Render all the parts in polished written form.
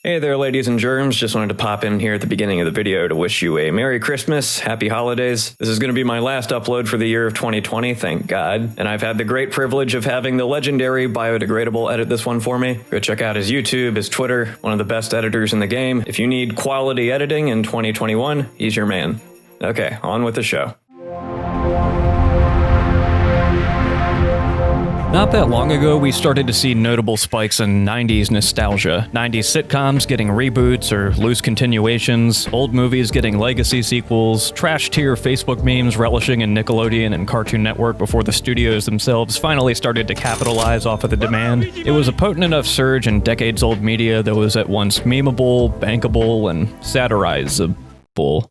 Hey there, ladies and germs. Just wanted to pop in here at the beginning of the video to wish you a Merry Christmas, Happy Holidays. This is going to be my last upload for the year of 2020, thank God. And I've had the great privilege of having the legendary Biodegradable edit this one for me. Go check out his YouTube, his Twitter, one of the best editors in the game. If you need quality editing in 2021, he's your man. Okay, on with the show. Not that long ago, we started to see notable spikes in 90s nostalgia. 90s sitcoms getting reboots or loose continuations, old movies getting legacy sequels, trash-tier Facebook memes relishing in Nickelodeon and Cartoon Network before the studios themselves finally started to capitalize off of the demand. It was a potent enough surge in decades-old media that was at once memeable, bankable, and satirizable.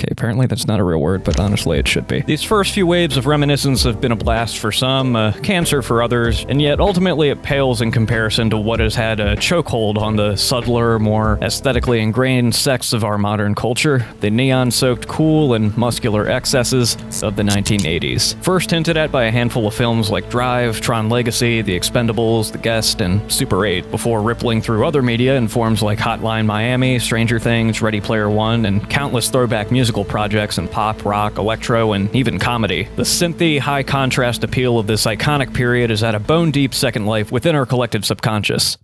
Okay, apparently that's not a real word, but honestly it should be. These first few waves of reminiscence have been a blast for some, a cancer for others, and yet ultimately it pales in comparison to what has had a chokehold on the subtler, more aesthetically ingrained sex of our modern culture, the neon-soaked cool and muscular excesses of the 1980s. First hinted at by a handful of films like Drive, Tron Legacy, The Expendables, The Guest, and Super 8, before rippling through other media in forms like Hotline Miami, Stranger Things, Ready Player One, and countless throwback musical projects in pop, rock, electro, and even comedy. The synthy, high-contrast appeal of this iconic period has had a bone-deep second life within our collective subconscious.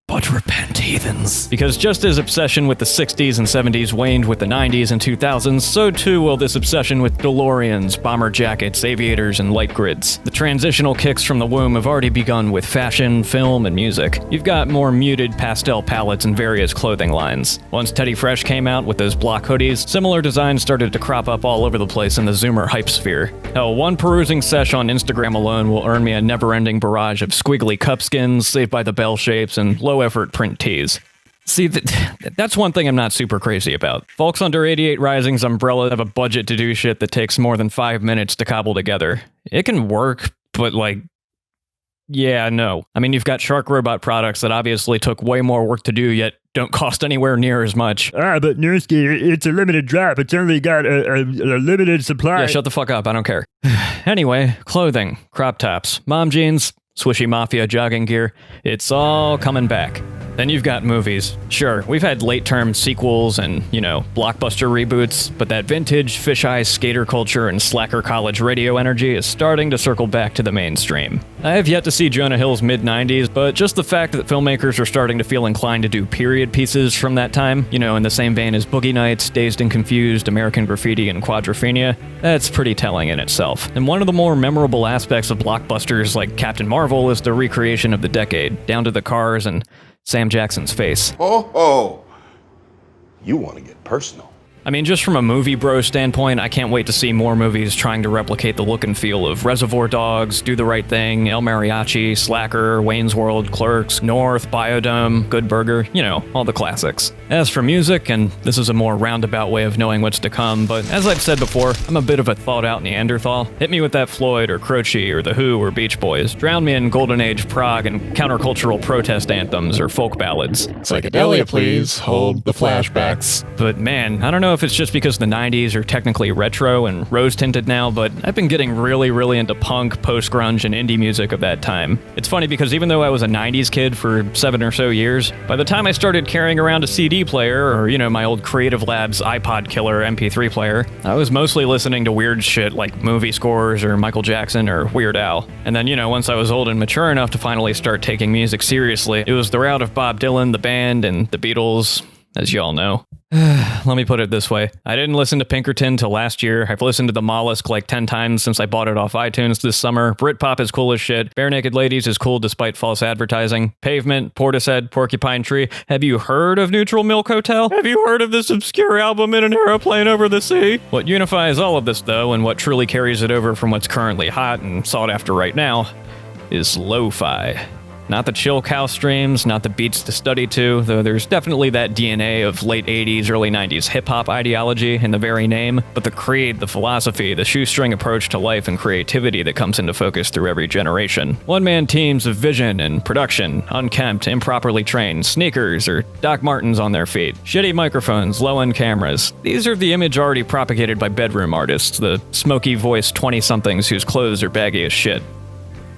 But repent, heathens. Because just as obsession with the 60s and 70s waned with the 90s and 2000s, so too will this obsession with DeLoreans, bomber jackets, aviators, and light grids. The transitional kicks from the womb have already begun with fashion, film, and music. You've got more muted pastel palettes and various clothing lines. Once Teddy Fresh came out with those block hoodies, similar designs started to crop up all over the place in the Zoomer hype sphere. Hell, one perusing sesh on Instagram alone will earn me a never-ending barrage of squiggly cup skins, Saved by the Bell shapes, and low-effort print tees. See, that's one thing I'm not super crazy about. Folks under 88 Rising's umbrella have a budget to do shit that takes more than 5 minutes to cobble together. It can work, but yeah, no. I mean, you've got Shark Robot products that obviously took way more work to do, yet don't cost anywhere near as much. But Nooski, it's a limited drop. It's only got a limited supply. Yeah, shut the fuck up. I don't care. Anyway, clothing, crop tops, mom jeans, Swishy Mafia jogging gear. It's all coming back. Then you've got movies. Sure, we've had late-term sequels and, blockbuster reboots, but that vintage, fisheye skater culture and slacker college radio energy is starting to circle back to the mainstream. I have yet to see Jonah Hill's mid-90s, but just the fact that filmmakers are starting to feel inclined to do period pieces from that time, in the same vein as Boogie Nights, Dazed and Confused, American Graffiti, and Quadrophenia, that's pretty telling in itself. And one of the more memorable aspects of blockbusters like Captain Marvel is the recreation of the decade, down to the cars and Sam Jackson's face. Oh, you want to get personal. I mean, just from a movie bro standpoint, I can't wait to see more movies trying to replicate the look and feel of Reservoir Dogs, Do the Right Thing, El Mariachi, Slacker, Wayne's World, Clerks, North, Biodome, Good Burger, all the classics. As for music, and this is a more roundabout way of knowing what's to come, but as I've said before, I'm a bit of a thought-out Neanderthal. Hit me with that Floyd or Croce or The Who or Beach Boys. Drown me in Golden Age Prague and countercultural protest anthems or folk ballads. Psychedelia, please. Hold the flashbacks. But man, I don't know if it's just because the 90s are technically retro and rose-tinted now, but I've been getting really into punk, post-grunge, and indie music of that time. It's funny because even though I was a 90s kid for 7 or so years, by the time I started carrying around a CD player or, my old Creative Labs iPod killer MP3 player, I was mostly listening to weird shit like movie scores or Michael Jackson or Weird Al. And then, once I was old and mature enough to finally start taking music seriously, it was the route of Bob Dylan, the band, and the Beatles, as you all know. Let me put it this way. I didn't listen to Pinkerton till last year. I've listened to The Mollusk like 10 times since I bought it off iTunes this summer. Britpop is cool as shit. Bare Naked Ladies is cool despite false advertising. Pavement, Portishead, Porcupine Tree. Have you heard of Neutral Milk Hotel? Have you heard of this obscure album In an Aeroplane Over the Sea? What unifies all of this, though, and what truly carries it over from what's currently hot and sought after right now, is lo-fi. Not the chill cow streams, not the beats to study to, though there's definitely that DNA of late 80s, early 90s hip-hop ideology in the very name, but the creed, the philosophy, the shoestring approach to life and creativity that comes into focus through every generation. One-man teams of vision and production, unkempt, improperly trained, sneakers or Doc Martens on their feet, shitty microphones, low-end cameras. These are the image already propagated by bedroom artists, the smoky-voiced 20-somethings whose clothes are baggy as shit.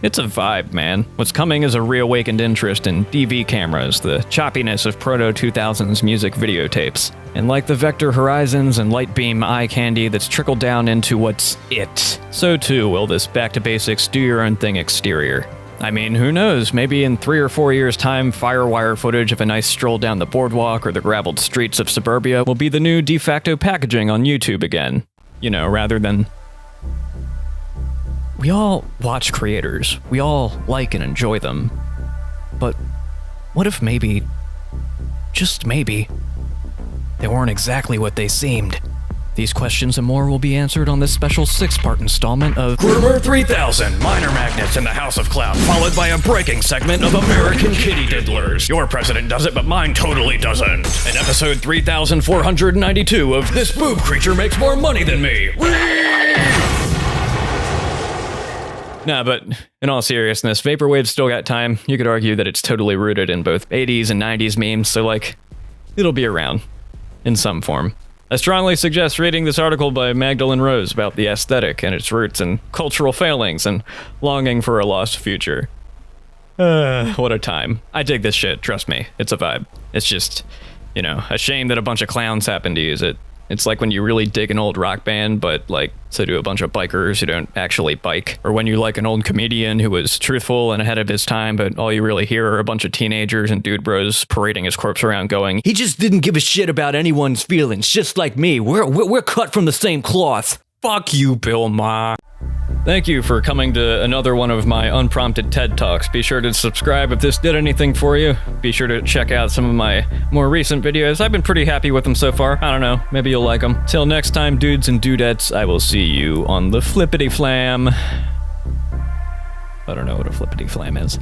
It's a vibe, man. What's coming is a reawakened interest in DV cameras, the choppiness of proto-2000s music videotapes. And like the vector horizons and light beam eye candy that's trickled down into what's it, so too will this back-to-basics do-your-own-thing exterior. I mean, who knows, maybe in 3 or 4 years' time, firewire footage of a nice stroll down the boardwalk or the graveled streets of suburbia will be the new de facto packaging on YouTube again. You know, rather than... We all watch creators. We all like and enjoy them. But what if maybe, just maybe, they weren't exactly what they seemed? These questions and more will be answered on this special 6-part installment of Groomer 3000, Minor Magnets in the House of Cloud, followed by a breaking segment of American Kitty Diddlers. Your president does it, but mine totally doesn't. And episode 3492 of This Boob Creature Makes More Money Than Me. Nah, but in all seriousness, Vaporwave's still got time. You could argue that it's totally rooted in both 80s and 90s memes, so like, it'll be around. In some form. I strongly suggest reading this article by Magdalene Rose about the aesthetic and its roots and cultural failings and longing for a lost future. What a time. I dig this shit, trust me. It's a vibe. It's just, you know, a shame that a bunch of clowns happen to use it. It's like when you really dig an old rock band, but like, so do a bunch of bikers who don't actually bike. Or when you like an old comedian who was truthful and ahead of his time, but all you really hear are a bunch of teenagers and dude bros parading his corpse around going, "He just didn't give a shit about anyone's feelings, just like me. We're cut from the same cloth. Fuck you, Bill Maher." Thank you for coming to another one of my unprompted TED Talks. Be sure to subscribe if this did anything for you. Be sure to check out some of my more recent videos. I've been pretty happy with them so far. I don't know, maybe you'll like them. Till next time, dudes and dudettes, I will see you on the flippity flam. I don't know what a flippity flam is.